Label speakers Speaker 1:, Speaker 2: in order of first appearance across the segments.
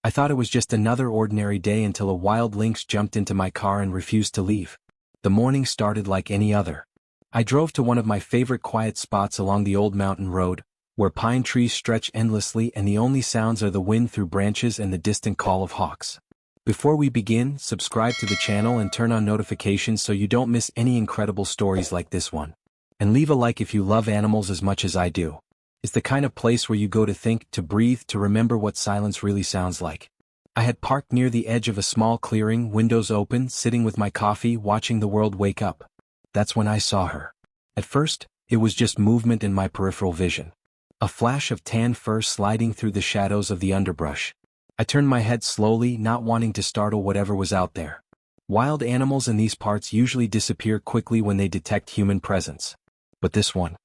Speaker 1: I thought it was just another ordinary day until a wild lynx jumped into my car and refused to leave. The morning started like any other. I drove to one of my favorite quiet spots along the old mountain road, where pine trees stretch endlessly and the only sounds are the wind through branches and the distant call of hawks. Before we begin, subscribe to the channel and turn on notifications so you don't miss any incredible stories like this one. And leave a like if you love animals as much as I do. It's the kind of place where you go to think, to breathe, to remember what silence really sounds like. I had parked near the edge of a small clearing, windows open, sitting with my coffee, watching the world wake up. That's when I saw her. At first, it was just movement in my peripheral vision. A flash of tan fur sliding through the shadows of the underbrush. I turned my head slowly, not wanting to startle whatever was out there. Wild animals in these parts usually disappear quickly when they detect human presence. But this one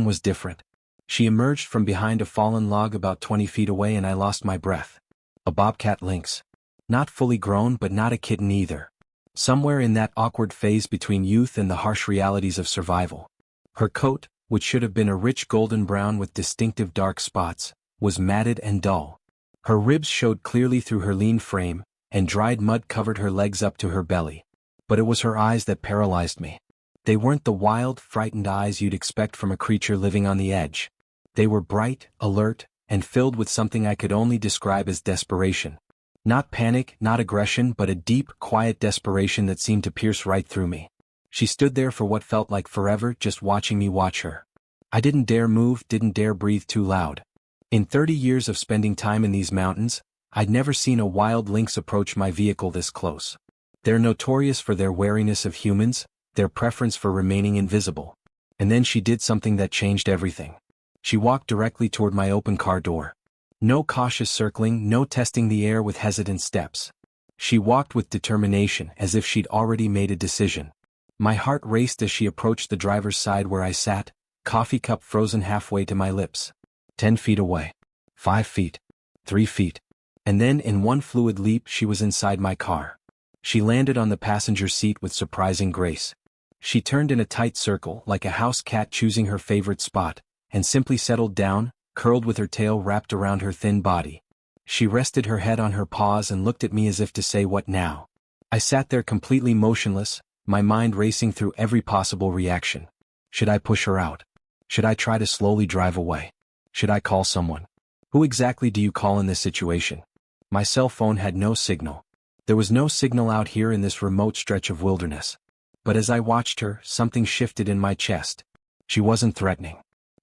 Speaker 1: was different. She emerged from behind a fallen log about 20 feet away and I lost my breath. A bobcat lynx. Not fully grown but not a kitten either. Somewhere in that awkward phase between youth and the harsh realities of survival. Her coat, which should have been a rich golden brown with distinctive dark spots, was matted and dull. Her ribs showed clearly through her lean frame, and dried mud covered her legs up to her belly. But it was her eyes that paralyzed me. They weren't the wild, frightened eyes you'd expect from a creature living on the edge. They were bright, alert, and filled with something I could only describe as desperation. Not panic, not aggression, but a deep, quiet desperation that seemed to pierce right through me. She stood there for what felt like forever, just watching me watch her. I didn't dare move, didn't dare breathe too loud. In 30 years of spending time in these mountains, I'd never seen a wild lynx approach my vehicle this close. They're notorious for their wariness of humans, their preference for remaining invisible. And then she did something that changed everything. She walked directly toward my open car door. No cautious circling, no testing the air with hesitant steps. She walked with determination, as if she'd already made a decision. My heart raced as she approached the driver's side where I sat, coffee cup frozen halfway to my lips. 10 feet away. 5 feet. 3 feet. And then in one fluid leap she was inside my car. She landed on the passenger seat with surprising grace. She turned in a tight circle, like a house cat choosing her favorite spot, and simply settled down, curled with her tail wrapped around her thin body. She rested her head on her paws and looked at me as if to say, "What now?" I sat there completely motionless, my mind racing through every possible reaction. Should I push her out? Should I try to slowly drive away? Should I call someone? Who exactly do you call in this situation? My cell phone had no signal. There was no signal out here in this remote stretch of wilderness. But as I watched her, something shifted in my chest. She wasn't threatening.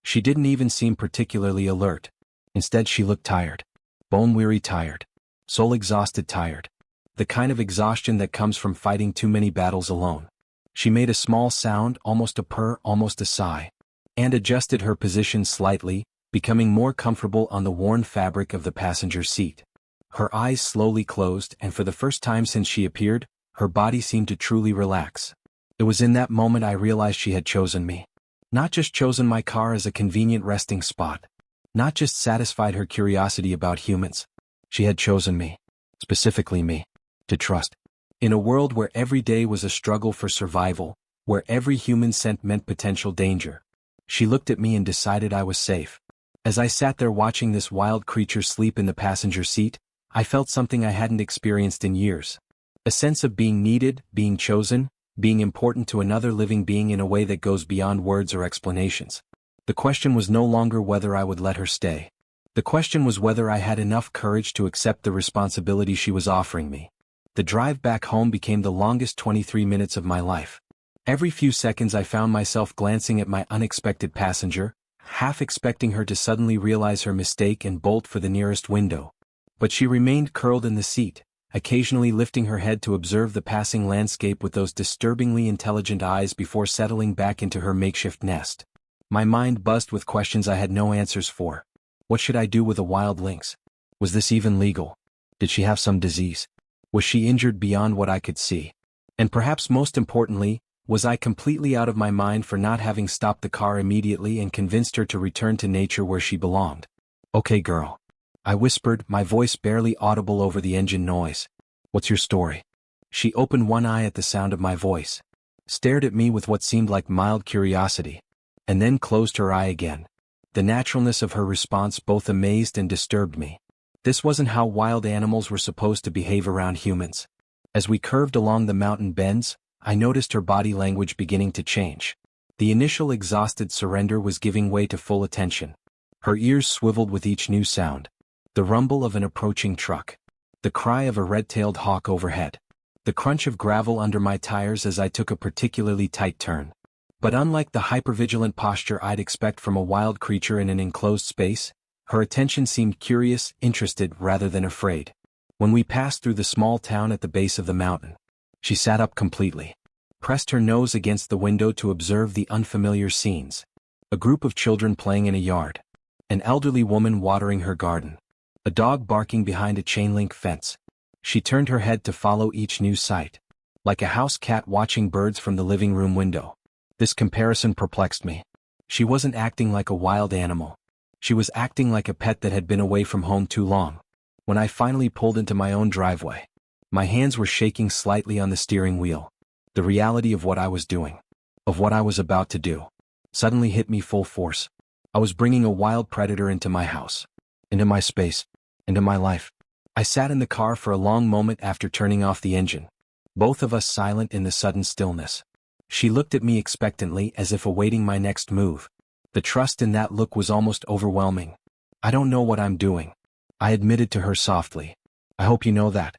Speaker 1: She didn't even seem particularly alert. Instead she looked tired. Bone-weary tired. Soul-exhausted tired. The kind of exhaustion that comes from fighting too many battles alone. She made a small sound, almost a purr, almost a sigh, and adjusted her position slightly, becoming more comfortable on the worn fabric of the passenger seat. Her eyes slowly closed, and for the first time since she appeared, her body seemed to truly relax. It was in that moment I realized she had chosen me. Not just chosen my car as a convenient resting spot. Not just satisfied her curiosity about humans. She had chosen me. Specifically me. To trust. In a world where every day was a struggle for survival, where every human scent meant potential danger. She looked at me and decided I was safe. As I sat there watching this wild creature sleep in the passenger seat, I felt something I hadn't experienced in years. A sense of being needed, being chosen, being important to another living being in a way that goes beyond words or explanations. The question was no longer whether I would let her stay. The question was whether I had enough courage to accept the responsibility she was offering me. The drive back home became the longest 23 minutes of my life. Every few seconds I found myself glancing at my unexpected passenger, half expecting her to suddenly realize her mistake and bolt for the nearest window. But she remained curled in the seat, occasionally lifting her head to observe the passing landscape with those disturbingly intelligent eyes before settling back into her makeshift nest. My mind buzzed with questions I had no answers for. What should I do with a wild lynx? Was this even legal? Did she have some disease? Was she injured beyond what I could see? And perhaps most importantly, was I completely out of my mind for not having stopped the car immediately and convinced her to return to nature where she belonged? "Okay, girl," I whispered, my voice barely audible over the engine noise. "What's your story?" She opened one eye at the sound of my voice, stared at me with what seemed like mild curiosity, and then closed her eye again. The naturalness of her response both amazed and disturbed me. This wasn't how wild animals were supposed to behave around humans. As we curved along the mountain bends, I noticed her body language beginning to change. The initial exhausted surrender was giving way to full attention. Her ears swiveled with each new sound. The rumble of an approaching truck. The cry of a red-tailed hawk overhead. The crunch of gravel under my tires as I took a particularly tight turn. But unlike the hypervigilant posture I'd expect from a wild creature in an enclosed space, her attention seemed curious, interested rather than afraid. When we passed through the small town at the base of the mountain, she sat up completely, pressed her nose against the window to observe the unfamiliar scenes. A group of children playing in a yard. An elderly woman watering her garden. A dog barking behind a chain-link fence. She turned her head to follow each new sight. Like a house cat watching birds from the living room window. This comparison perplexed me. She wasn't acting like a wild animal. She was acting like a pet that had been away from home too long. When I finally pulled into my own driveway, my hands were shaking slightly on the steering wheel. The reality of what I was doing, of what I was about to do, suddenly hit me full force. I was bringing a wild predator into my house, into my space, into my life. I sat in the car for a long moment after turning off the engine, both of us silent in the sudden stillness. She looked at me expectantly as if awaiting my next move. The trust in that look was almost overwhelming. "I don't know what I'm doing," I admitted to her softly. "I hope you know that."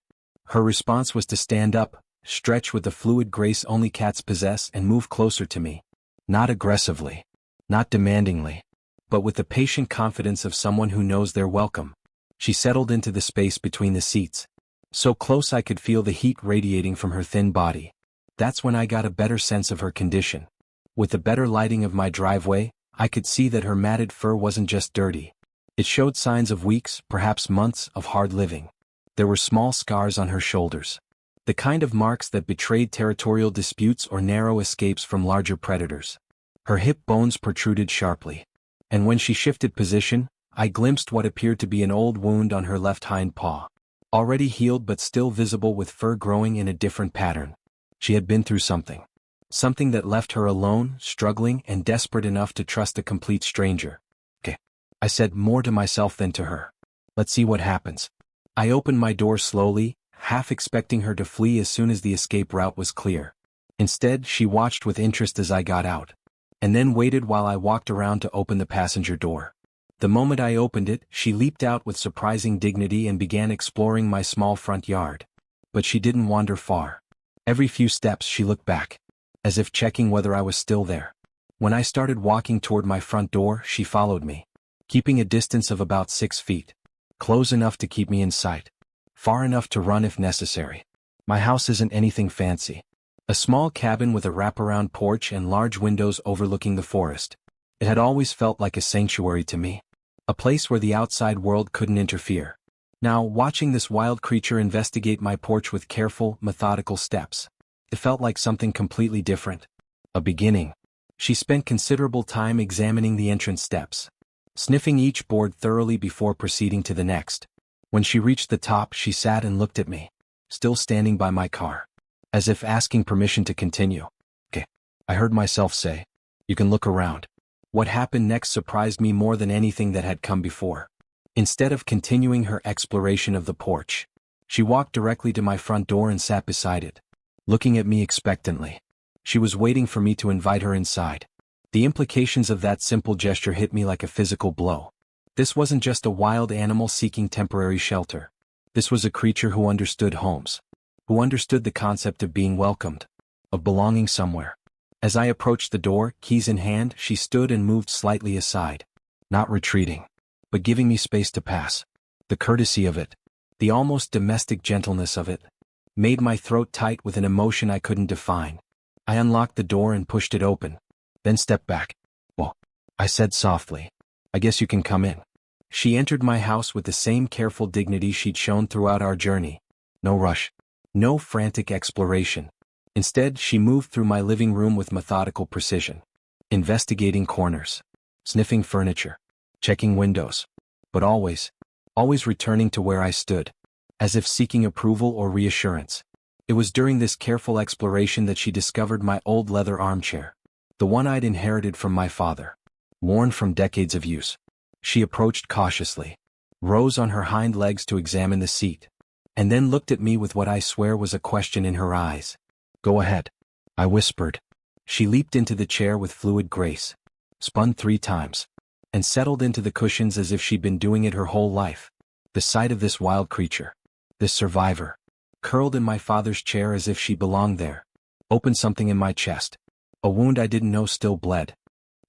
Speaker 1: Her response was to stand up, stretch with the fluid grace only cats possess, and move closer to me. Not aggressively, not demandingly, but with the patient confidence of someone who knows they're welcome. She settled into the space between the seats, so close I could feel the heat radiating from her thin body. That's when I got a better sense of her condition. With the better lighting of my driveway, I could see that her matted fur wasn't just dirty. It showed signs of weeks, perhaps months, of hard living. There were small scars on her shoulders. The kind of marks that betrayed territorial disputes or narrow escapes from larger predators. Her hip bones protruded sharply. And when she shifted position, I glimpsed what appeared to be an old wound on her left hind paw. Already healed but still visible with fur growing in a different pattern. She had been through something. Something that left her alone, struggling, and desperate enough to trust a complete stranger. "Okay," I said, more to myself than to her. "Let's see what happens." I opened my door slowly, half expecting her to flee as soon as the escape route was clear. Instead, she watched with interest as I got out, and then waited while I walked around to open the passenger door. The moment I opened it, she leaped out with surprising dignity and began exploring my small front yard. But she didn't wander far. Every few steps she looked back, as if checking whether I was still there. When I started walking toward my front door, she followed me, keeping a distance of about 6 feet. Close enough to keep me in sight. Far enough to run if necessary. My house isn't anything fancy. A small cabin with a wraparound porch and large windows overlooking the forest. It had always felt like a sanctuary to me. A place where the outside world couldn't interfere. Now, watching this wild creature investigate my porch with careful, methodical steps, it felt like something completely different. A beginning. She spent considerable time examining the entrance steps, sniffing each board thoroughly before proceeding to the next. When she reached the top, she sat and looked at me, still standing by my car, as if asking permission to continue. "Okay," I heard myself say. "You can look around." What happened next surprised me more than anything that had come before. Instead of continuing her exploration of the porch, she walked directly to my front door and sat beside it, looking at me expectantly. She was waiting for me to invite her inside. The implications of that simple gesture hit me like a physical blow. This wasn't just a wild animal seeking temporary shelter. This was a creature who understood homes, who understood the concept of being welcomed, of belonging somewhere. As I approached the door, keys in hand, she stood and moved slightly aside, not retreating, but giving me space to pass. The courtesy of it, the almost domestic gentleness of it, made my throat tight with an emotion I couldn't define. I unlocked the door and pushed it open, then stepped back. "Well," I said softly, "I guess you can come in." She entered my house with the same careful dignity she'd shown throughout our journey. No rush, no frantic exploration. Instead, she moved through my living room with methodical precision, investigating corners, sniffing furniture, checking windows, but always returning to where I stood, as if seeking approval or reassurance. It was during this careful exploration that she discovered my old leather armchair, the one I'd inherited from my father, worn from decades of use. She approached cautiously, rose on her hind legs to examine the seat, and then looked at me with what I swear was a question in her eyes. "Go ahead," I whispered. She leaped into the chair with fluid grace, spun 3 times, and settled into the cushions as if she'd been doing it her whole life. The sight of this wild creature, this survivor, curled in my father's chair as if she belonged there, opened something in my chest. A wound I didn't know still bled.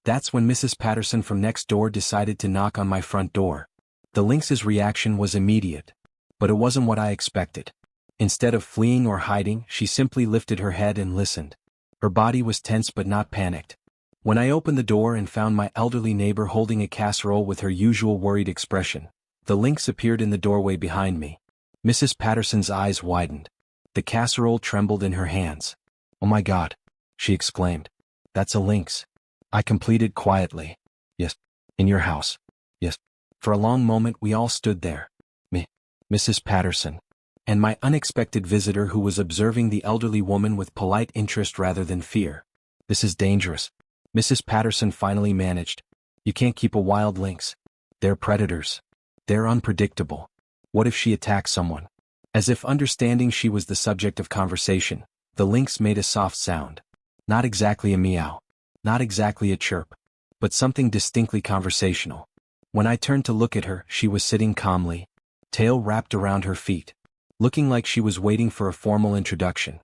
Speaker 1: That's when Mrs. Patterson from next door decided to knock on my front door. The lynx's reaction was immediate, but it wasn't what I expected. Instead of fleeing or hiding, she simply lifted her head and listened. Her body was tense but not panicked. When I opened the door and found my elderly neighbor holding a casserole with her usual worried expression, the lynx appeared in the doorway behind me. Mrs. Patterson's eyes widened. The casserole trembled in her hands. "Oh my God," she exclaimed. "That's a lynx." I completed quietly. "Yes. In your house. Yes." For a long moment we all stood there. Me, Mrs. Patterson, and my unexpected visitor who was observing the elderly woman with polite interest rather than fear. "This is dangerous," Mrs. Patterson finally managed. "You can't keep a wild lynx. They're predators. They're unpredictable. What if she attacks someone?" As if understanding she was the subject of conversation, the lynx made a soft sound. Not exactly a meow. Not exactly a chirp. But something distinctly conversational. When I turned to look at her, she was sitting calmly, tail wrapped around her feet, looking like she was waiting for a formal introduction.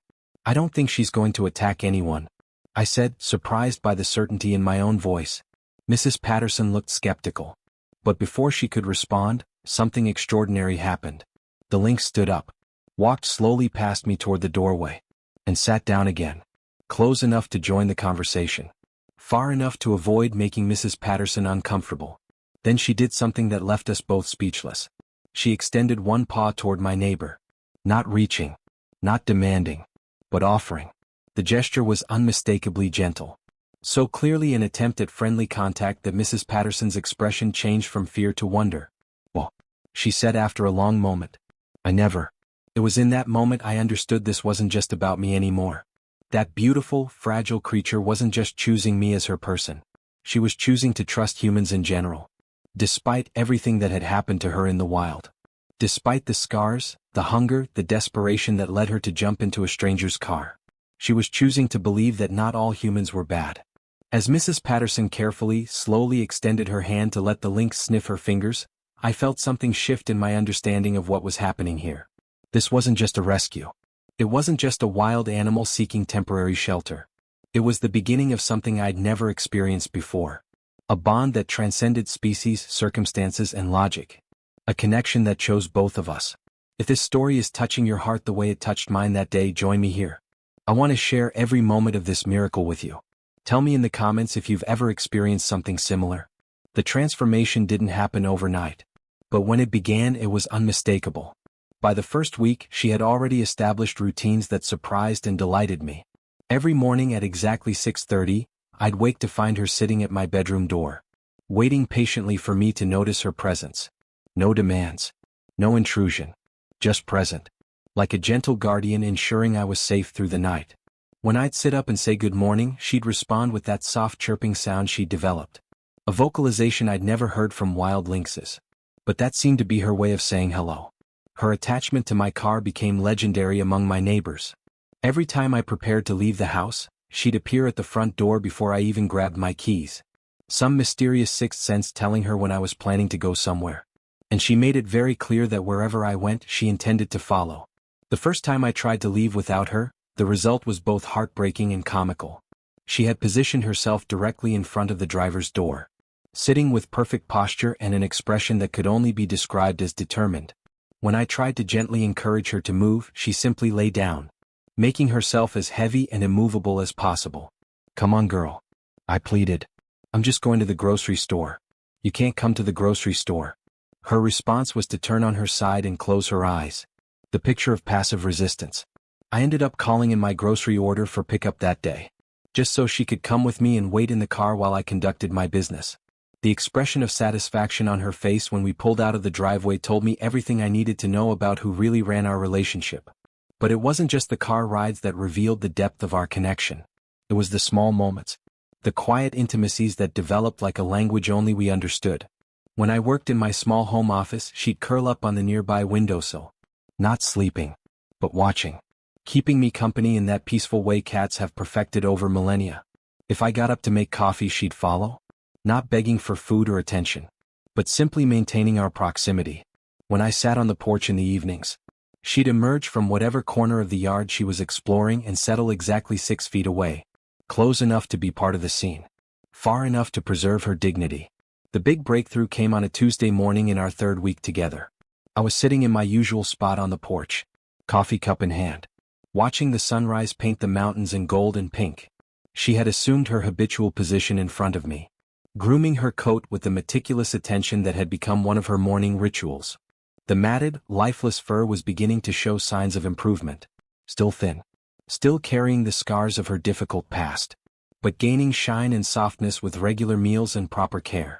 Speaker 1: "I don't think she's going to attack anyone," I said, surprised by the certainty in my own voice. Mrs. Patterson looked skeptical. But before she could respond, something extraordinary happened. The lynx stood up, walked slowly past me toward the doorway, and sat down again, close enough to join the conversation, far enough to avoid making Mrs. Patterson uncomfortable. Then she did something that left us both speechless. She extended one paw toward my neighbor. Not reaching, not demanding, but offering. The gesture was unmistakably gentle. So clearly an attempt at friendly contact that Mrs. Patterson's expression changed from fear to wonder. "Well," she said after a long moment. "I never." It was in that moment I understood this wasn't just about me anymore. That beautiful, fragile creature wasn't just choosing me as her person. She was choosing to trust humans in general. Despite everything that had happened to her in the wild. Despite the scars, the hunger, the desperation that led her to jump into a stranger's car. She was choosing to believe that not all humans were bad. As Mrs. Patterson carefully, slowly extended her hand to let the lynx sniff her fingers, I felt something shift in my understanding of what was happening here. This wasn't just a rescue. It wasn't just a wild animal seeking temporary shelter. It was the beginning of something I'd never experienced before. A bond that transcended species, circumstances, and logic. A connection that chose both of us. If this story is touching your heart the way it touched mine that day, join me here. I want to share every moment of this miracle with you. Tell me in the comments if you've ever experienced something similar. The transformation didn't happen overnight. But when it began, it was unmistakable. By the first week, she had already established routines that surprised and delighted me. Every morning at exactly 6:30, I'd wake to find her sitting at my bedroom door, waiting patiently for me to notice her presence. No demands. No intrusion. Just present. Like a gentle guardian ensuring I was safe through the night. When I'd sit up and say good morning, she'd respond with that soft chirping sound she'd developed. A vocalization I'd never heard from wild lynxes. But that seemed to be her way of saying hello. Her attachment to my car became legendary among my neighbors. Every time I prepared to leave the house, she'd appear at the front door before I even grabbed my keys. Some mysterious sixth sense telling her when I was planning to go somewhere. And she made it very clear that wherever I went, she intended to follow. The first time I tried to leave without her, the result was both heartbreaking and comical. She had positioned herself directly in front of the driver's door, sitting with perfect posture and an expression that could only be described as determined. When I tried to gently encourage her to move, she simply lay down, making herself as heavy and immovable as possible. "Come on, girl," I pleaded. "I'm just going to the grocery store." "You can't come to the grocery store." Her response was to turn on her side and close her eyes. The picture of passive resistance. I ended up calling in my grocery order for pickup that day, just so she could come with me and wait in the car while I conducted my business. The expression of satisfaction on her face when we pulled out of the driveway told me everything I needed to know about who really ran our relationship. But it wasn't just the car rides that revealed the depth of our connection. It was the small moments, the quiet intimacies that developed like a language only we understood. When I worked in my small home office, she'd curl up on the nearby windowsill. Not sleeping, but watching. Keeping me company in that peaceful way cats have perfected over millennia. If I got up to make coffee, she'd follow. Not begging for food or attention, but simply maintaining our proximity. When I sat on the porch in the evenings, she'd emerge from whatever corner of the yard she was exploring and settle exactly 6 feet away. Close enough to be part of the scene. Far enough to preserve her dignity. The big breakthrough came on a Tuesday morning in our 3rd week together. I was sitting in my usual spot on the porch, coffee cup in hand, watching the sunrise paint the mountains in gold and pink. She had assumed her habitual position in front of me, grooming her coat with the meticulous attention that had become one of her morning rituals. The matted, lifeless fur was beginning to show signs of improvement. Still thin. Still carrying the scars of her difficult past, but gaining shine and softness with regular meals and proper care.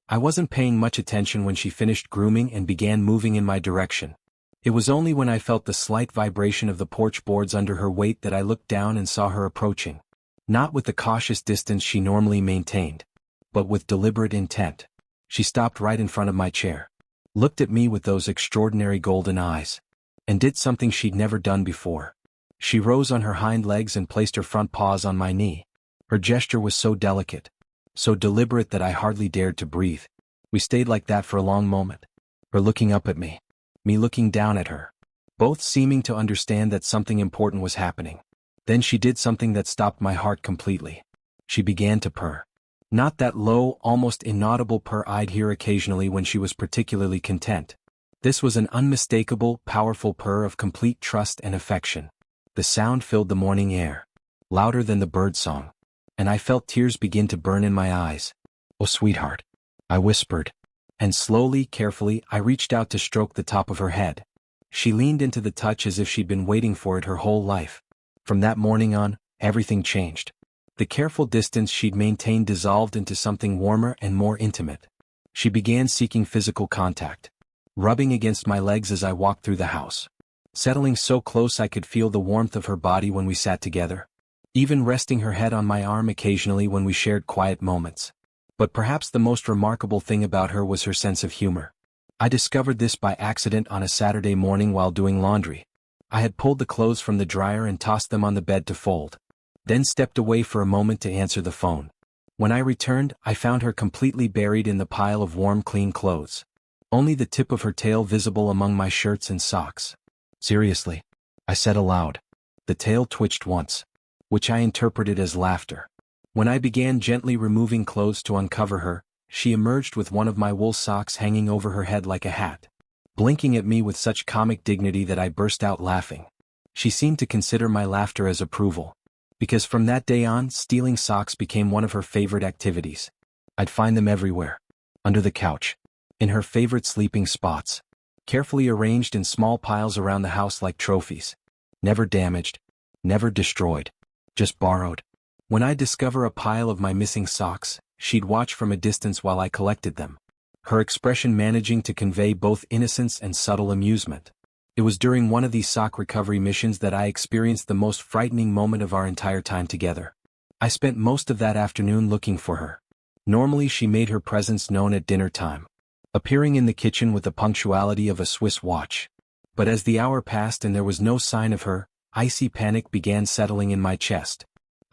Speaker 1: I wasn't paying much attention when she finished grooming and began moving in my direction. It was only when I felt the slight vibration of the porch boards under her weight that I looked down and saw her approaching. Not with the cautious distance she normally maintained, but with deliberate intent. She stopped right in front of my chair, looked at me with those extraordinary golden eyes, and did something she'd never done before. She rose on her hind legs and placed her front paws on my knee. Her gesture was so delicate, so deliberate that I hardly dared to breathe. We stayed like that for a long moment, her looking up at me looking down at her, both seeming to understand that something important was happening. Then she did something that stopped my heart completely. She began to purr. Not that low, almost inaudible purr I'd hear occasionally when she was particularly content. This was an unmistakable, powerful purr of complete trust and affection. The sound filled the morning air, louder than the bird song, and I felt tears begin to burn in my eyes. "Oh, sweetheart," I whispered, and slowly, carefully, I reached out to stroke the top of her head. She leaned into the touch as if she'd been waiting for it her whole life. From that morning on, everything changed. The careful distance she'd maintained dissolved into something warmer and more intimate. She began seeking physical contact, rubbing against my legs as I walked through the house, settling so close I could feel the warmth of her body when we sat together, even resting her head on my arm occasionally when we shared quiet moments. But perhaps the most remarkable thing about her was her sense of humor. I discovered this by accident on a Saturday morning while doing laundry. I had pulled the clothes from the dryer and tossed them on the bed to fold, then stepped away for a moment to answer the phone. When I returned, I found her completely buried in the pile of warm, clean clothes, only the tip of her tail visible among my shirts and socks. "Seriously," I said aloud. The tail twitched once, which I interpreted as laughter. When I began gently removing clothes to uncover her, she emerged with one of my wool socks hanging over her head like a hat, blinking at me with such comic dignity that I burst out laughing. She seemed to consider my laughter as approval, because from that day on, stealing socks became one of her favorite activities. I'd find them everywhere. Under the couch, in her favorite sleeping spots, carefully arranged in small piles around the house like trophies. Never damaged, never destroyed, just borrowed. When I'd discover a pile of my missing socks, she'd watch from a distance while I collected them, her expression managing to convey both innocence and subtle amusement. It was during one of these sock recovery missions that I experienced the most frightening moment of our entire time together. I spent most of that afternoon looking for her. Normally she made her presence known at dinner time, appearing in the kitchen with the punctuality of a Swiss watch. But as the hour passed and there was no sign of her, icy panic began settling in my chest.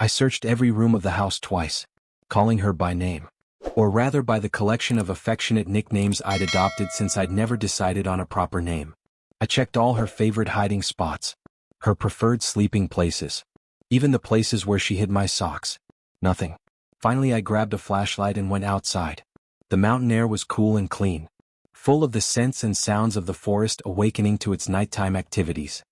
Speaker 1: I searched every room of the house twice, calling her by name, or rather by the collection of affectionate nicknames I'd adopted since I'd never decided on a proper name. I checked all her favorite hiding spots, her preferred sleeping places, even the places where she hid my socks. Nothing. Finally I grabbed a flashlight and went outside. The mountain air was cool and clean, full of the scents and sounds of the forest awakening to its nighttime activities.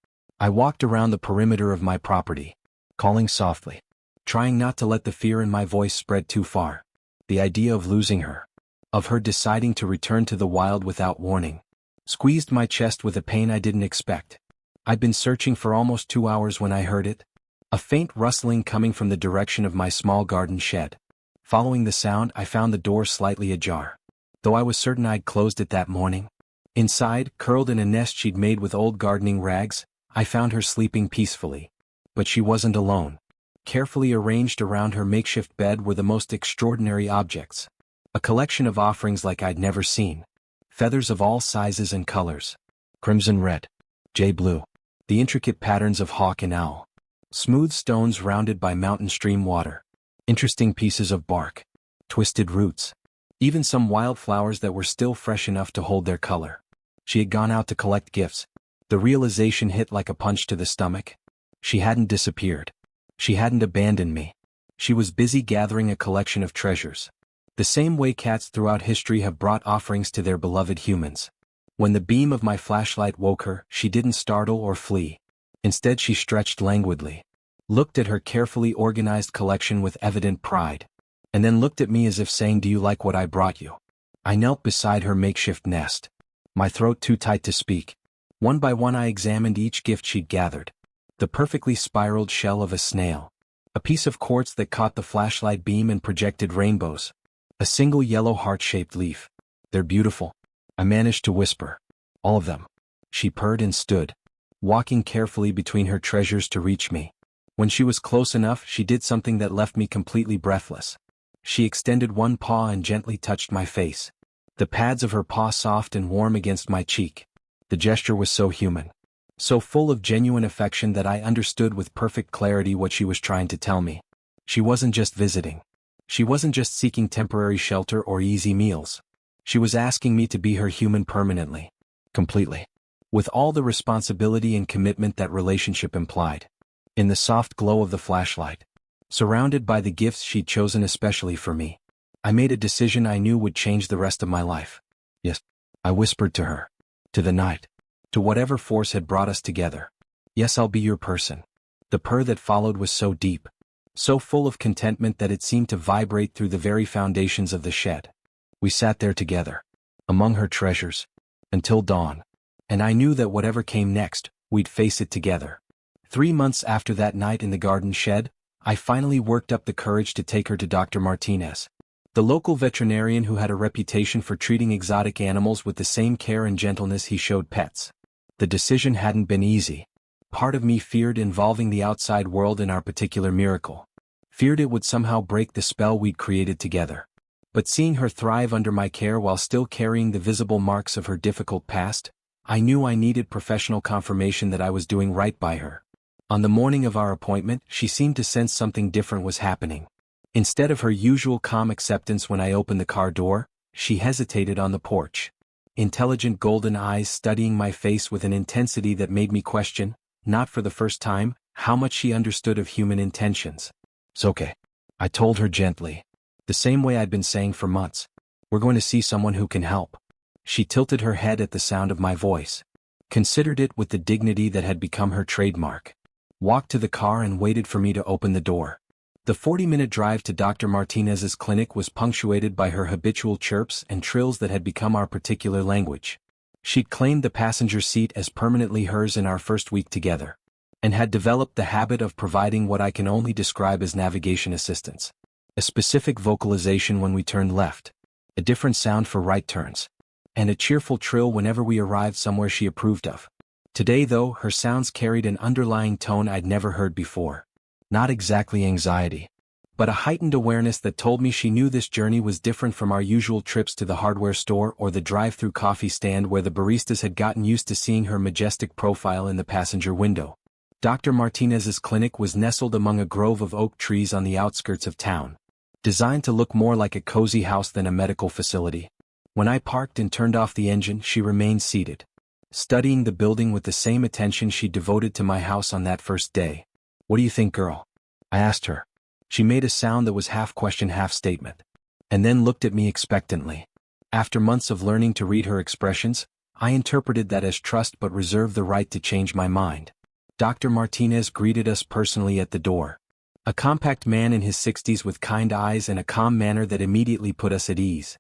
Speaker 1: I walked around the perimeter of my property, calling softly, trying not to let the fear in my voice spread too far. The idea of losing her, of her deciding to return to the wild without warning, squeezed my chest with a pain I didn't expect. I'd been searching for almost 2 hours when I heard it. A faint rustling coming from the direction of my small garden shed. Following the sound, I found the door slightly ajar, though I was certain I'd closed it that morning. Inside, curled in a nest she'd made with old gardening rags, I found her sleeping peacefully. But she wasn't alone. Carefully arranged around her makeshift bed were the most extraordinary objects. A A collection of offerings like I'd never seen. Feathers of all sizes and colors. Crimson red. Jay blue. The intricate patterns of hawk and owl. Smooth stones rounded by mountain stream water. Interesting pieces of bark. Twisted roots. Even some wildflowers that were still fresh enough to hold their color. She had gone out to collect gifts. The realization hit like a punch to the stomach. She hadn't disappeared. She hadn't abandoned me. She was busy gathering a collection of treasures. The same way cats throughout history have brought offerings to their beloved humans. When the beam of my flashlight woke her, she didn't startle or flee. Instead, she stretched languidly, looked at her carefully organized collection with evident pride, and then looked at me as if saying, "Do you like what I brought you?" I knelt beside her makeshift nest, my throat too tight to speak. One by one I examined each gift she'd gathered. The perfectly spiraled shell of a snail. A piece of quartz that caught the flashlight beam and projected rainbows. A single yellow heart-shaped leaf. "They're beautiful," I managed to whisper. "All of them." She purred and stood, walking carefully between her treasures to reach me. When she was close enough, she did something that left me completely breathless. She extended one paw and gently touched my face. The pads of her paw soft and warm against my cheek. The gesture was so human, so full of genuine affection that I understood with perfect clarity what she was trying to tell me. She wasn't just visiting. She wasn't just seeking temporary shelter or easy meals. She was asking me to be her human permanently. Completely. With all the responsibility and commitment that relationship implied. In the soft glow of the flashlight, surrounded by the gifts she'd chosen especially for me, I made a decision I knew would change the rest of my life. "Yes," I whispered to her. To the night. To whatever force had brought us together. "Yes, I'll be your person." The purr that followed was so deep, so full of contentment that it seemed to vibrate through the very foundations of the shed. We sat there together, among her treasures, until dawn. And I knew that whatever came next, we'd face it together. 3 months after that night in the garden shed, I finally worked up the courage to take her to Dr. Martinez, the local veterinarian who had a reputation for treating exotic animals with the same care and gentleness he showed pets. The decision hadn't been easy. Part of me feared involving the outside world in our particular miracle. Feared it would somehow break the spell we'd created together. But seeing her thrive under my care while still carrying the visible marks of her difficult past, I knew I needed professional confirmation that I was doing right by her. On the morning of our appointment, she seemed to sense something different was happening. Instead of her usual calm acceptance when I opened the car door, she hesitated on the porch. Intelligent golden eyes studying my face with an intensity that made me question, not for the first time, how much she understood of human intentions. "It's okay," I told her gently, the same way I'd been saying for months. "We're going to see someone who can help." She tilted her head at the sound of my voice, considered it with the dignity that had become her trademark, walked to the car and waited for me to open the door. The 40-minute drive to Dr. Martinez's clinic was punctuated by her habitual chirps and trills that had become our particular language. She'd claimed the passenger seat as permanently hers in our first week together, and had developed the habit of providing what I can only describe as navigation assistance. A specific vocalization when we turned left, a different sound for right turns, and a cheerful trill whenever we arrived somewhere she approved of. Today, though, her sounds carried an underlying tone I'd never heard before. Not exactly anxiety, but a heightened awareness that told me she knew this journey was different from our usual trips to the hardware store or the drive-through coffee stand where the baristas had gotten used to seeing her majestic profile in the passenger window. Dr. Martinez's clinic was nestled among a grove of oak trees on the outskirts of town, designed to look more like a cozy house than a medical facility. When I parked and turned off the engine, she remained seated, studying the building with the same attention she devoted to my house on that first day. "What do you think, girl?" I asked her. She made a sound that was half question, half statement, and then looked at me expectantly. After months of learning to read her expressions, I interpreted that as trust but reserved the right to change my mind. Dr. Martinez greeted us personally at the door. A compact man in his 60s with kind eyes and a calm manner that immediately put us at ease.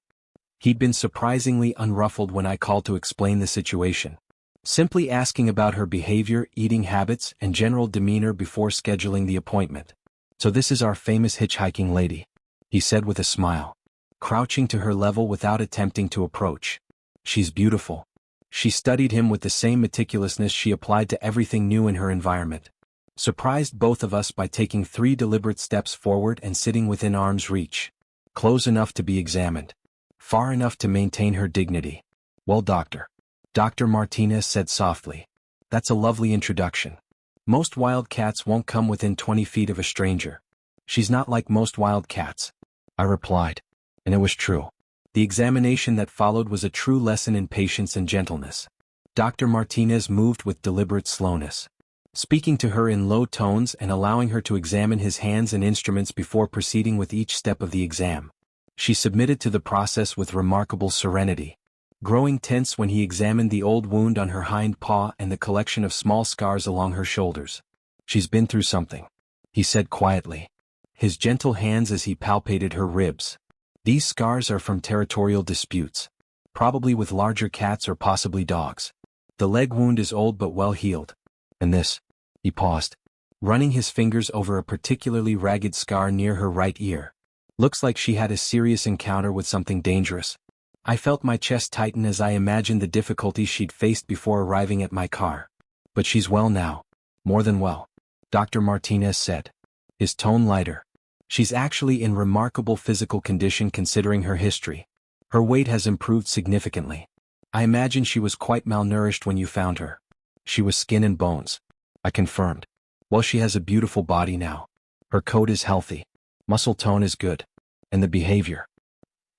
Speaker 1: He'd been surprisingly unruffled when I called to explain the situation, simply asking about her behavior, eating habits, and general demeanor before scheduling the appointment. "So this is our famous hitchhiking lady," he said with a smile, crouching to her level without attempting to approach. "She's beautiful." She studied him with the same meticulousness she applied to everything new in her environment. Surprised both of us by taking 3 deliberate steps forward and sitting within arm's reach, close enough to be examined. far enough to maintain her dignity. "Well, doctor," Dr. Martinez said softly, "that's a lovely introduction. Most wild cats won't come within 20 feet of a stranger." "She's not like most wild cats," I replied. And it was true. The examination that followed was a true lesson in patience and gentleness. Dr. Martinez moved with deliberate slowness, speaking to her in low tones and allowing her to examine his hands and instruments before proceeding with each step of the exam. She submitted to the process with remarkable serenity, growing tense when he examined the old wound on her hind paw and the collection of small scars along her shoulders. "She's been through something," he said quietly, his gentle hands as he palpated her ribs. "These scars are from territorial disputes, probably with larger cats or possibly dogs. The leg wound is old but well healed. And this," he paused, running his fingers over a particularly ragged scar near her right ear, "looks like she had a serious encounter with something dangerous." I felt my chest tighten as I imagined the difficulties she'd faced before arriving at my car. "But she's well now. More than well," Dr. Martinez said, his tone lighter. "She's actually in remarkable physical condition considering her history. Her weight has improved significantly. I imagine she was quite malnourished when you found her." "She was skin and bones," I confirmed. "Well, she has a beautiful body now. Her coat is healthy. Muscle tone is good. And the behavior."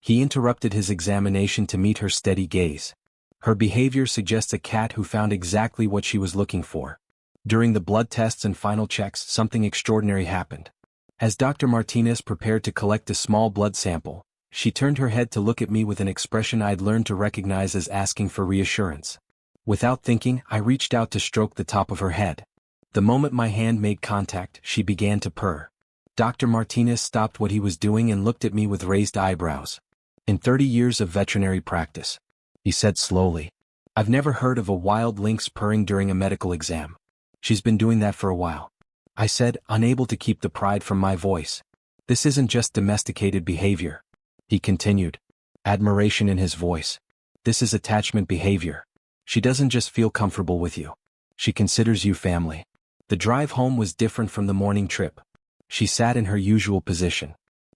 Speaker 1: He interrupted his examination to meet her steady gaze. "Her behavior suggests a cat who found exactly what she was looking for. During the blood tests and final checks, something extraordinary happened." As Dr. Martinez prepared to collect a small blood sample, she turned her head to look at me with an expression I'd learned to recognize as asking for reassurance. Without thinking, I reached out to stroke the top of her head. The moment my hand made contact, she began to purr. Dr. Martinez stopped what he was doing and looked at me with raised eyebrows. "In 30 years of veterinary practice," he said slowly, "I've never heard of a wild lynx purring during a medical exam. She's been doing that for a while," I said, unable to keep the pride from my voice. "This isn't just domesticated behavior," he continued, admiration in his voice. "This is attachment behavior. She doesn't just feel comfortable with you. She considers you family." The drive home was different from the morning trip. She sat in her usual position.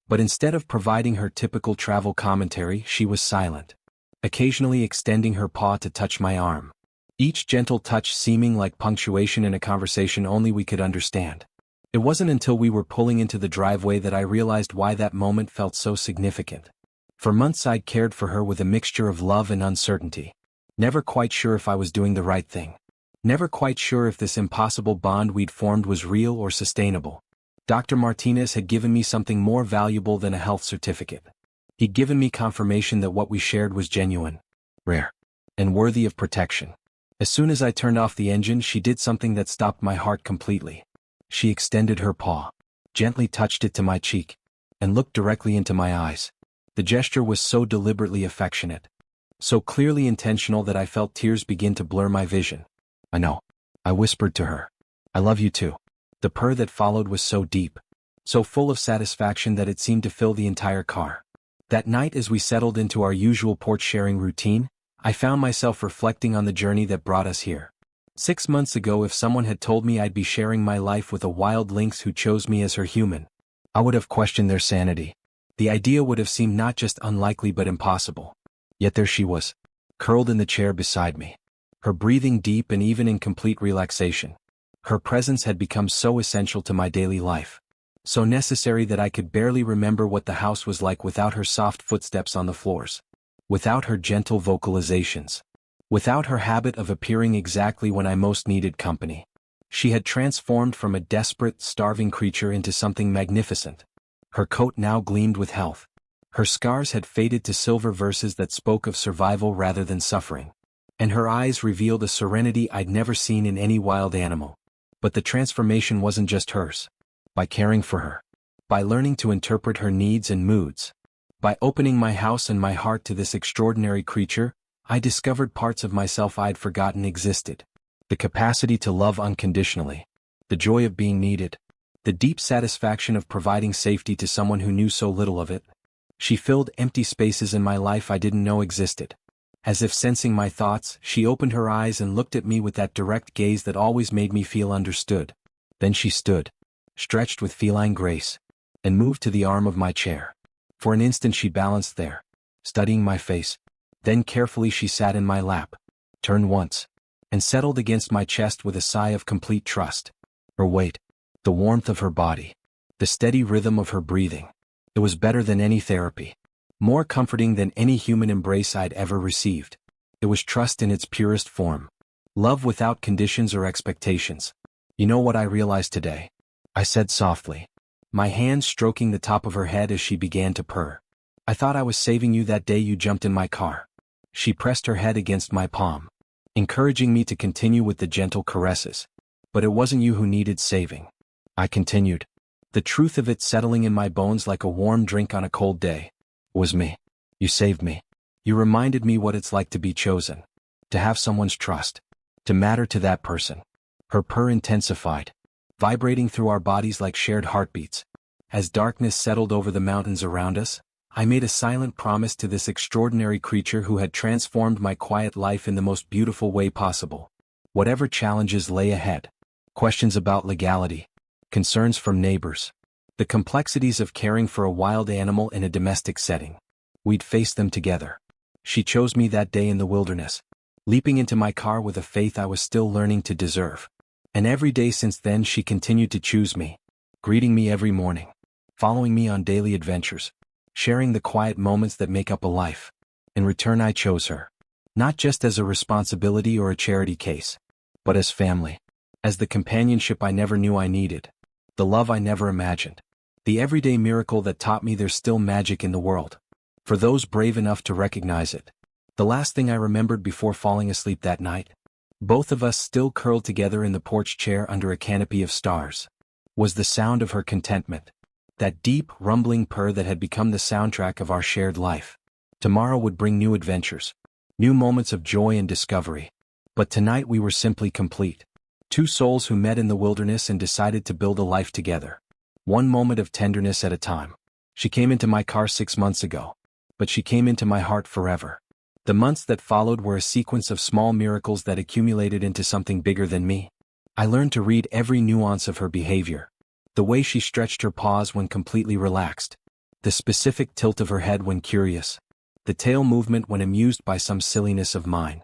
Speaker 1: But instead of providing her typical travel commentary, she was silent, occasionally extending her paw to touch my arm, each gentle touch seeming like punctuation in a conversation only we could understand. It wasn't until we were pulling into the driveway that I realized why that moment felt so significant. For months I'd cared for her with a mixture of love and uncertainty, never quite sure if I was doing the right thing, never quite sure if this impossible bond we'd formed was real or sustainable. Dr. Martinez had given me something more valuable than a health certificate. He'd given me confirmation that what we shared was genuine, rare, and worthy of protection. As soon as I turned off the engine, she did something that stopped my heart completely. She extended her paw, gently touched it to my cheek, and looked directly into my eyes. The gesture was so deliberately affectionate, so clearly intentional that I felt tears begin to blur my vision. "I know," I whispered to her. "I love you too." The purr that followed was so deep, so full of satisfaction that it seemed to fill the entire car. That night, as we settled into our usual porch-sharing routine, I found myself reflecting on the journey that brought us here. 6 months ago, if someone had told me I'd be sharing my life with a wild lynx who chose me as her human, I would have questioned their sanity. The idea would have seemed not just unlikely but impossible. Yet there she was, curled in the chair beside me, her breathing deep and even in complete relaxation. Her presence had become so essential to my daily life, so necessary that I could barely remember what the house was like without her soft footsteps on the floors, without her gentle vocalizations, without her habit of appearing exactly when I most needed company. She had transformed from a desperate, starving creature into something magnificent. Her coat now gleamed with health. Her scars had faded to silver verses that spoke of survival rather than suffering. And her eyes revealed a serenity I'd never seen in any wild animal. But the transformation wasn't just hers. By caring for her, by learning to interpret her needs and moods, by opening my house and my heart to this extraordinary creature, I discovered parts of myself I'd forgotten existed. The capacity to love unconditionally, the joy of being needed, the deep satisfaction of providing safety to someone who knew so little of it. She filled empty spaces in my life I didn't know existed. As if sensing my thoughts, she opened her eyes and looked at me with that direct gaze that always made me feel understood. Then she stood, stretched with feline grace, and moved to the arm of my chair. For an instant she balanced there, studying my face. Then carefully she sat in my lap, turned once, and settled against my chest with a sigh of complete trust. Her weight, the warmth of her body, the steady rhythm of her breathing. It was better than any therapy. More comforting than any human embrace I'd ever received. It was trust in its purest form. Love without conditions or expectations. You know what I realized today? I said softly, my hand stroking the top of her head as she began to purr. I thought I was saving you that day you jumped in my car. She pressed her head against my palm, encouraging me to continue with the gentle caresses. But it wasn't you who needed saving. I continued, the truth of it settling in my bones like a warm drink on a cold day. It was me. You saved me. You reminded me what it's like to be chosen, to have someone's trust, to matter to that person. Her purr intensified, vibrating through our bodies like shared heartbeats. As darkness settled over the mountains around us, I made a silent promise to this extraordinary creature who had transformed my quiet life in the most beautiful way possible. Whatever challenges lay ahead, questions about legality, concerns from neighbors, the complexities of caring for a wild animal in a domestic setting, we'd face them together. She chose me that day in the wilderness, leaping into my car with a faith I was still learning to deserve. And every day since then she continued to choose me, greeting me every morning, following me on daily adventures, sharing the quiet moments that make up a life. In return I chose her, not just as a responsibility or a charity case, but as family, as the companionship I never knew I needed, the love I never imagined, the everyday miracle that taught me there's still magic in the world. For those brave enough to recognize it. The last thing I remembered before falling asleep that night, both of us still curled together in the porch chair under a canopy of stars, was the sound of her contentment, that deep, rumbling purr that had become the soundtrack of our shared life. Tomorrow would bring new adventures, new moments of joy and discovery. But tonight we were simply complete. Two souls who met in the wilderness and decided to build a life together. One moment of tenderness at a time. She came into my car 6 months ago, but she came into my heart forever. The months that followed were a sequence of small miracles that accumulated into something bigger than me. I learned to read every nuance of her behavior. The way she stretched her paws when completely relaxed. The specific tilt of her head when curious. The tail movement when amused by some silliness of mine.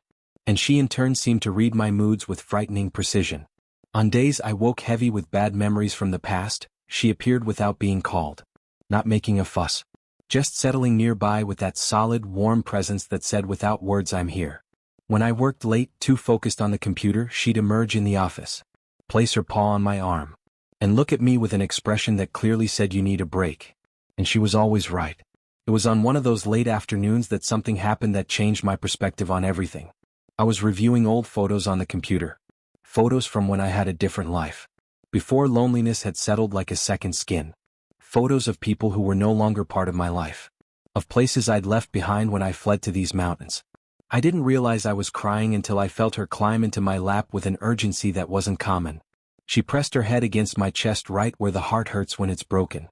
Speaker 1: And she in turn seemed to read my moods with frightening precision. On days I woke heavy with bad memories from the past, she appeared without being called. Not making a fuss. Just settling nearby with that solid, warm presence that said without words I'm here. When I worked late, too focused on the computer, she'd emerge in the office, place her paw on my arm, and look at me with an expression that clearly said you need a break. And she was always right. It was on one of those late afternoons that something happened that changed my perspective on everything. I was reviewing old photos on the computer. Photos from when I had a different life. Before loneliness had settled like a second skin. Photos of people who were no longer part of my life. Of places I'd left behind when I fled to these mountains. I didn't realize I was crying until I felt her climb into my lap with an urgency that wasn't common. She pressed her head against my chest right where the heart hurts when it's broken.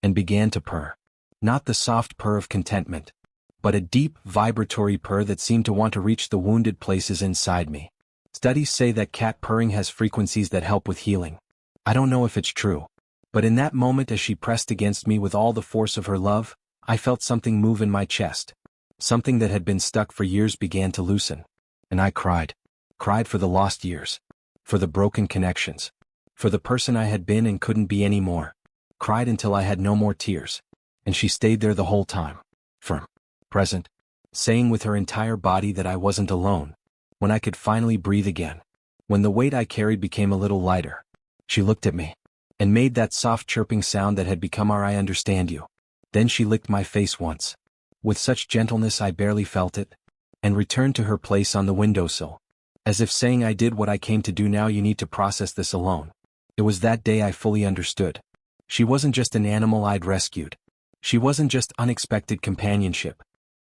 Speaker 1: And began to purr. Not the soft purr of contentment, but a deep, vibratory purr that seemed to want to reach the wounded places inside me. Studies say that cat purring has frequencies that help with healing. I don't know if it's true. But in that moment as she pressed against me with all the force of her love, I felt something move in my chest. Something that had been stuck for years began to loosen. And I cried. Cried for the lost years. For the broken connections. For the person I had been and couldn't be anymore. Cried until I had no more tears. And she stayed there the whole time. Firm. Present. Saying with her entire body that I wasn't alone. When I could finally breathe again. When the weight I carried became a little lighter. She looked at me. And made that soft chirping sound that had become our I understand you. Then she licked my face once. With such gentleness I barely felt it. And returned to her place on the windowsill. As if saying I did what I came to do now you need to process this alone. It was that day I fully understood. She wasn't just an animal I'd rescued. She wasn't just unexpected companionship.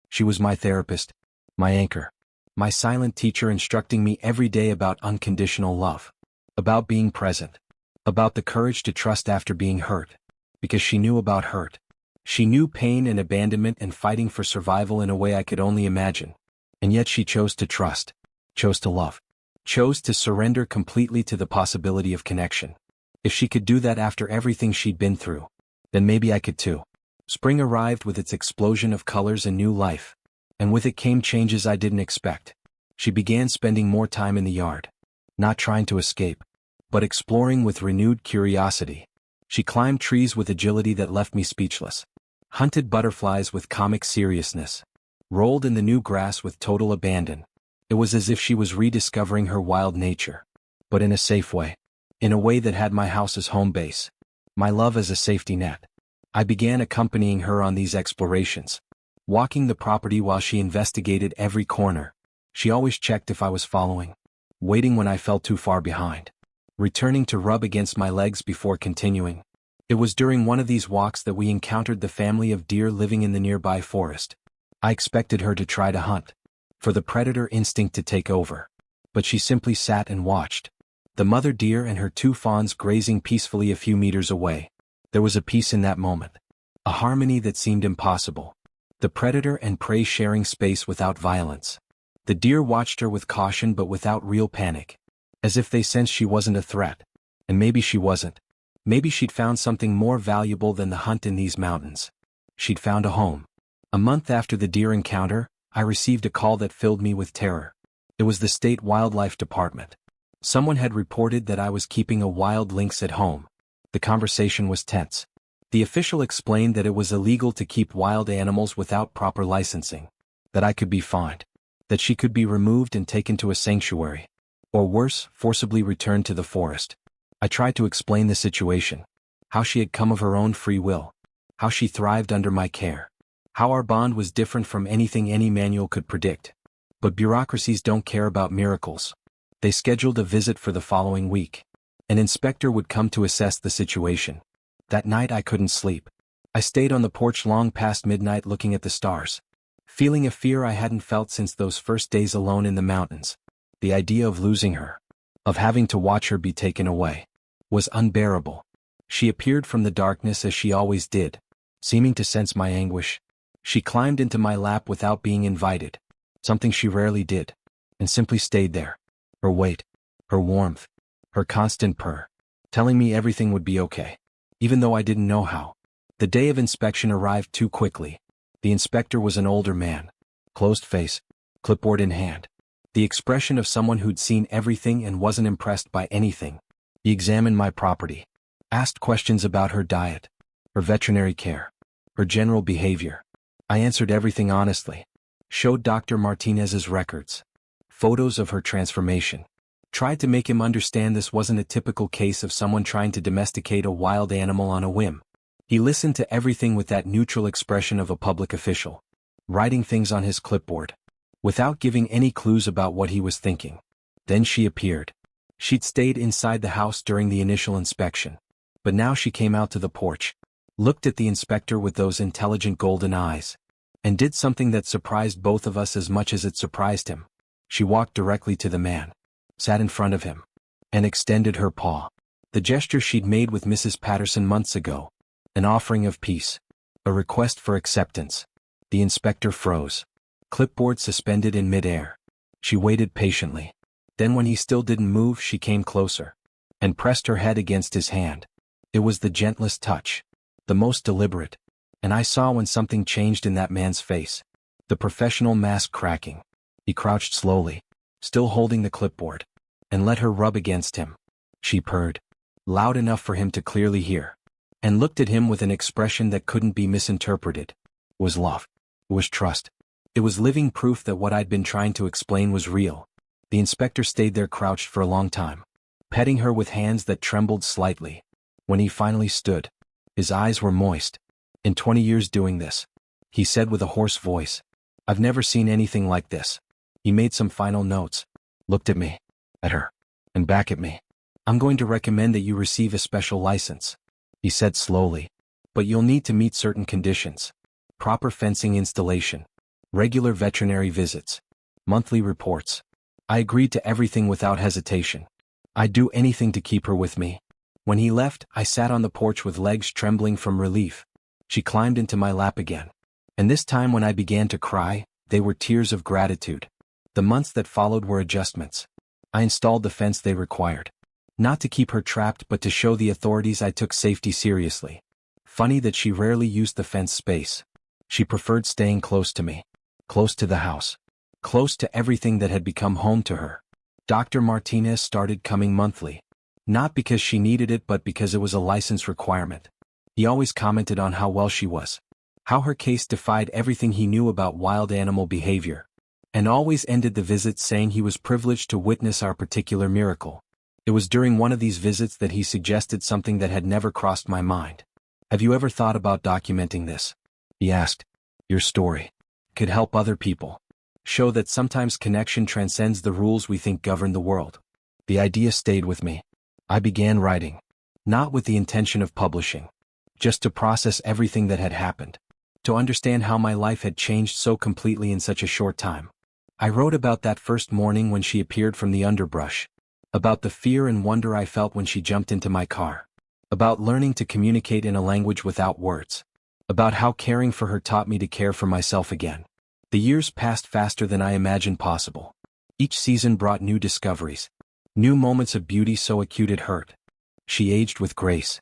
Speaker 1: She was my therapist. My anchor. My silent teacher instructing me every day about unconditional love. About being present. About the courage to trust after being hurt. Because she knew about hurt. She knew pain and abandonment and fighting for survival in a way I could only imagine. And yet she chose to trust. Chose to love. Chose to surrender completely to the possibility of connection. If she could do that after everything she'd been through, then maybe I could too. Spring arrived with its explosion of colors and new life. And with it came changes I didn't expect. She began spending more time in the yard. Not trying to escape, but exploring with renewed curiosity. She climbed trees with agility that left me speechless. Hunted butterflies with comic seriousness. Rolled in the new grass with total abandon. It was as if she was rediscovering her wild nature. But in a safe way. In a way that had my house as home base. My love as a safety net. I began accompanying her on these explorations. Walking the property while she investigated every corner. She always checked if I was following. Waiting when I fell too far behind. Returning to rub against my legs before continuing. It was during one of these walks that we encountered the family of deer living in the nearby forest. I expected her to try to hunt. For the predator instinct to take over. But she simply sat and watched. The mother deer and her two fawns grazing peacefully a few meters away. There was a peace in that moment. A harmony that seemed impossible. The predator and prey sharing space without violence. The deer watched her with caution but without real panic. As if they sensed she wasn't a threat. And maybe she wasn't. Maybe she'd found something more valuable than the hunt in these mountains. She'd found a home. A month after the deer encounter, I received a call that filled me with terror. It was the state wildlife department. Someone had reported that I was keeping a wild lynx at home. The conversation was tense. The official explained that it was illegal to keep wild animals without proper licensing. That I could be fined. That she could be removed and taken to a sanctuary. Or worse, forcibly returned to the forest. I tried to explain the situation. How she had come of her own free will. How she thrived under my care. How our bond was different from anything any manual could predict. But bureaucracies don't care about miracles. They scheduled a visit for the following week. An inspector would come to assess the situation. That night I couldn't sleep. I stayed on the porch long past midnight looking at the stars. Feeling a fear I hadn't felt since those first days alone in the mountains. The idea of losing her. Of having to watch her be taken away. Was unbearable. She appeared from the darkness as she always did. Seeming to sense my anguish. She climbed into my lap without being invited. Something she rarely did. And simply stayed there. Her weight. Her warmth. Her constant purr. Telling me everything would be okay. Even though I didn't know how. The day of inspection arrived too quickly. The inspector was an older man. Closed face. Clipboard in hand. The expression of someone who'd seen everything and wasn't impressed by anything. He examined my property. Asked questions about her diet. Her veterinary care. Her general behavior. I answered everything honestly. Showed Dr. Martinez's records. Photos of her transformation. Tried to make him understand this wasn't a typical case of someone trying to domesticate a wild animal on a whim. He listened to everything with that neutral expression of a public official. Writing things on his clipboard. Without giving any clues about what he was thinking. Then she appeared. She'd stayed inside the house during the initial inspection. But now she came out to the porch. Looked at the inspector with those intelligent golden eyes. And did something that surprised both of us as much as it surprised him. She walked directly to the man. Sat in front of him. And extended her paw. The gesture she'd made with Mrs. Patterson months ago. An offering of peace. A request for acceptance. The inspector froze. Clipboard suspended in midair. She waited patiently. Then when he still didn't move, she came closer. And pressed her head against his hand. It was the gentlest touch. The most deliberate. And I saw when something changed in that man's face. The professional mask cracking. He crouched slowly. Still holding the clipboard. And let her rub against him. She purred. Loud enough for him to clearly hear. And looked at him with an expression that couldn't be misinterpreted. It was love. It was trust. It was living proof that what I'd been trying to explain was real. The inspector stayed there crouched for a long time. Petting her with hands that trembled slightly. When he finally stood. His eyes were moist. In 20 years doing this. He said with a hoarse voice. I've never seen anything like this. He made some final notes. Looked at me. At her. And back at me. I'm going to recommend that you receive a special license. He said slowly. But you'll need to meet certain conditions. Proper fencing installation. Regular veterinary visits. Monthly reports. I agreed to everything without hesitation. I'd do anything to keep her with me. When he left, I sat on the porch with legs trembling from relief. She climbed into my lap again. And this time when I began to cry, they were tears of gratitude. The months that followed were adjustments. I installed the fence they required. Not to keep her trapped but to show the authorities I took safety seriously. Funny that she rarely used the fence space. She preferred staying close to me. Close to the house. Close to everything that had become home to her. Dr. Martinez started coming monthly. Not because she needed it but because it was a license requirement. He always commented on how well she was. How her case defied everything he knew about wild animal behavior. And always ended the visit saying he was privileged to witness our particular miracle. It was during one of these visits that he suggested something that had never crossed my mind. Have you ever thought about documenting this? He asked. Your story could help other people. Show that sometimes connection transcends the rules we think govern the world. The idea stayed with me. I began writing. Not with the intention of publishing. Just to process everything that had happened. To understand how my life had changed so completely in such a short time. I wrote about that first morning when she appeared from the underbrush. About the fear and wonder I felt when she jumped into my car. About learning to communicate in a language without words. About how caring for her taught me to care for myself again. The years passed faster than I imagined possible. Each season brought new discoveries. New moments of beauty so acute it hurt. She aged with grace.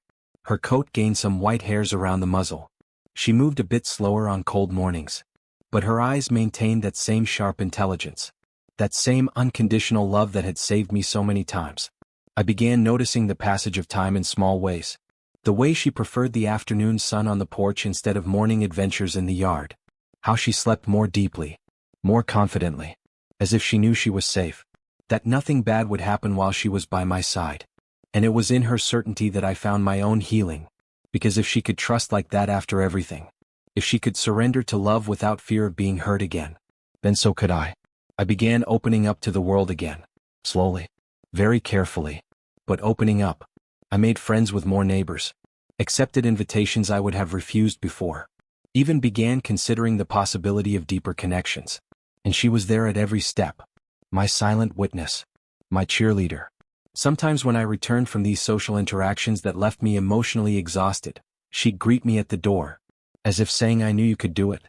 Speaker 1: Her coat gained some white hairs around the muzzle. She moved a bit slower on cold mornings. But her eyes maintained that same sharp intelligence. That same unconditional love that had saved me so many times. I began noticing the passage of time in small ways. The way she preferred the afternoon sun on the porch instead of morning adventures in the yard. How she slept more deeply. More confidently. As if she knew she was safe. That nothing bad would happen while she was by my side. And it was in her certainty that I found my own healing. Because if she could trust like that after everything. If she could surrender to love without fear of being hurt again. Then so could I. I began opening up to the world again. Slowly. Very carefully. But opening up. I made friends with more neighbors. Accepted invitations I would have refused before. Even began considering the possibility of deeper connections. And she was there at every step. My silent witness. My cheerleader. Sometimes when I returned from these social interactions that left me emotionally exhausted, she'd greet me at the door. As if saying I knew you could do it.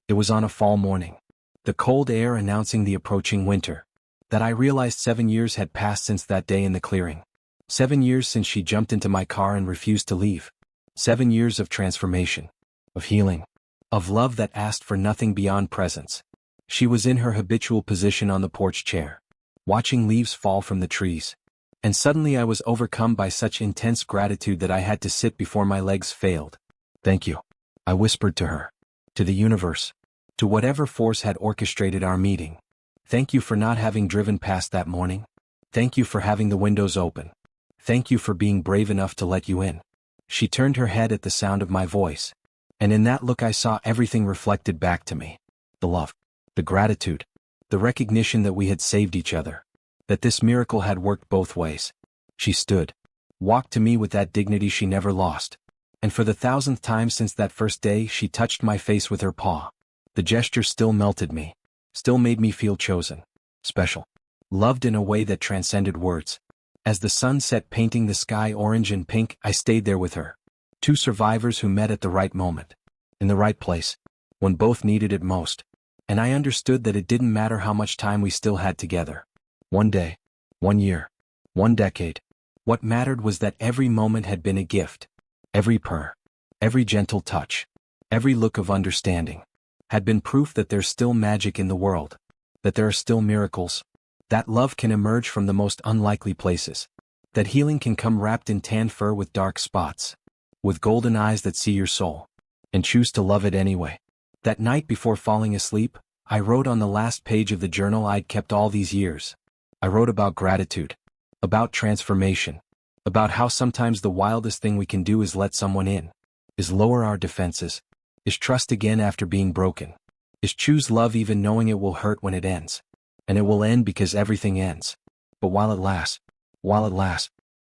Speaker 1: It was on a fall morning. The cold air announcing the approaching winter. That I realized 7 years had passed since that day in the clearing. 7 years since she jumped into my car and refused to leave. 7 years of transformation. Of healing. Of love that asked for nothing beyond presence. She was in her habitual position on the porch chair. Watching leaves fall from the trees. And suddenly I was overcome by such intense gratitude that I had to sit before my legs failed. Thank you. I whispered to her. To the universe. To whatever force had orchestrated our meeting. Thank you for not having driven past that morning. Thank you for having the windows open. Thank you for being brave enough to let you in. She turned her head at the sound of my voice. And in that look I saw everything reflected back to me. The love. The gratitude. The recognition that we had saved each other. That this miracle had worked both ways. She stood. Walked to me with that dignity she never lost. And for the 1000th time since that first day she touched my face with her paw. The gesture still melted me. Still made me feel chosen. Special. Loved in a way that transcended words. As the sun set painting the sky orange and pink, I stayed there with her. Two survivors who met at the right moment. In the right place. When both needed it most. And I understood that it didn't matter how much time we still had together. 1 day. 1 year. 1 decade. What mattered was that every moment had been a gift. Every purr. Every gentle touch. Every look of understanding. Had been proof that there's still magic in the world. That there are still miracles. That love can emerge from the most unlikely places. That healing can come wrapped in tan fur with dark spots. With golden eyes that see your soul. And choose to love it anyway. That night before falling asleep, I wrote on the last page of the journal I'd kept all these years. I wrote about gratitude. About transformation. About how sometimes the wildest thing we can do is let someone in. Is lower our defenses. Is trust again after being broken. Is choose love even knowing it will hurt when it ends. And it will end because everything ends. But while it lasts,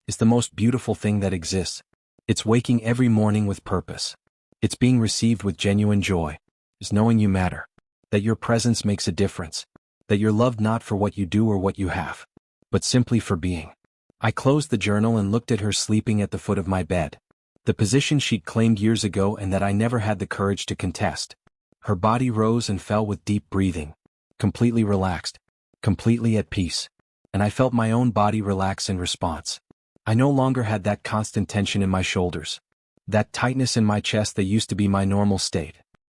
Speaker 1: it's the most beautiful thing that exists. It's waking every morning with purpose. It's being received with genuine joy. It's knowing you matter. That your presence makes a difference. That you're loved not for what you do or what you have. But simply for being. I closed the journal and looked at her sleeping at the foot of my bed. The position she'd claimed years ago and that I never had the courage to contest. Her body rose and fell with deep breathing. Completely relaxed. Completely at peace. And I felt my own body relax in response. I no longer had that constant tension in my shoulders. That tightness in my chest that used to be my normal state.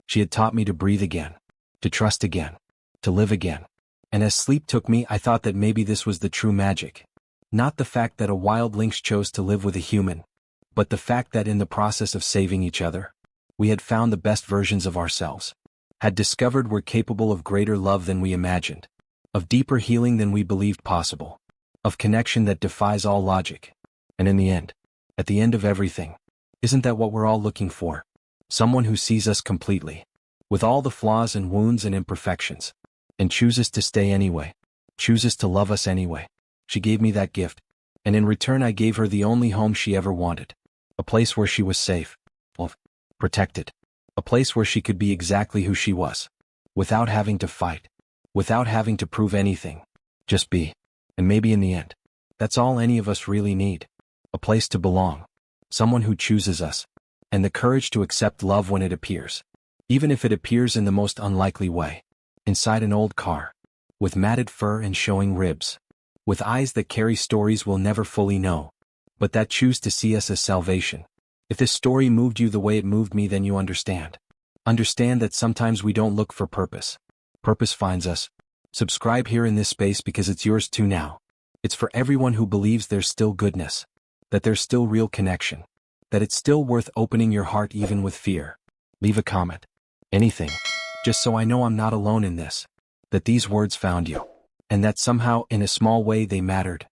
Speaker 1: She had taught me to breathe again, to trust again, to live again. And as sleep took me, I thought that maybe this was the true magic. Not the fact that a wild lynx chose to live with a human, but the fact that in the process of saving each other, we had found the best versions of ourselves, had discovered we're capable of greater love than we imagined, of deeper healing than we believed possible, of connection that defies all logic. And in the end, at the end of everything, isn't that what we're all looking for? Someone who sees us completely, with all the flaws and wounds and imperfections, and chooses to stay anyway, chooses to love us anyway. She gave me that gift, and in return I gave her the only home she ever wanted, a place where she was safe, loved, protected, a place where she could be exactly who she was, without having to fight, without having to prove anything, just be. And maybe in the end, that's all any of us really need, a place to belong, someone who chooses us, and the courage to accept love when it appears, even if it appears in the most unlikely way, inside an old car, with matted fur and showing ribs, with eyes that carry stories we'll never fully know, but that choose to see us as salvation. If this story moved you the way it moved me, then you understand. Understand that sometimes we don't look for purpose. Purpose finds us. Subscribe here in this space because it's yours too now. It's for everyone who believes there's still goodness, that there's still real connection, that it's still worth opening your heart even with fear. Leave a comment. Anything. Just so I know I'm not alone in this. That these words found you. And that somehow, in a small way, they mattered.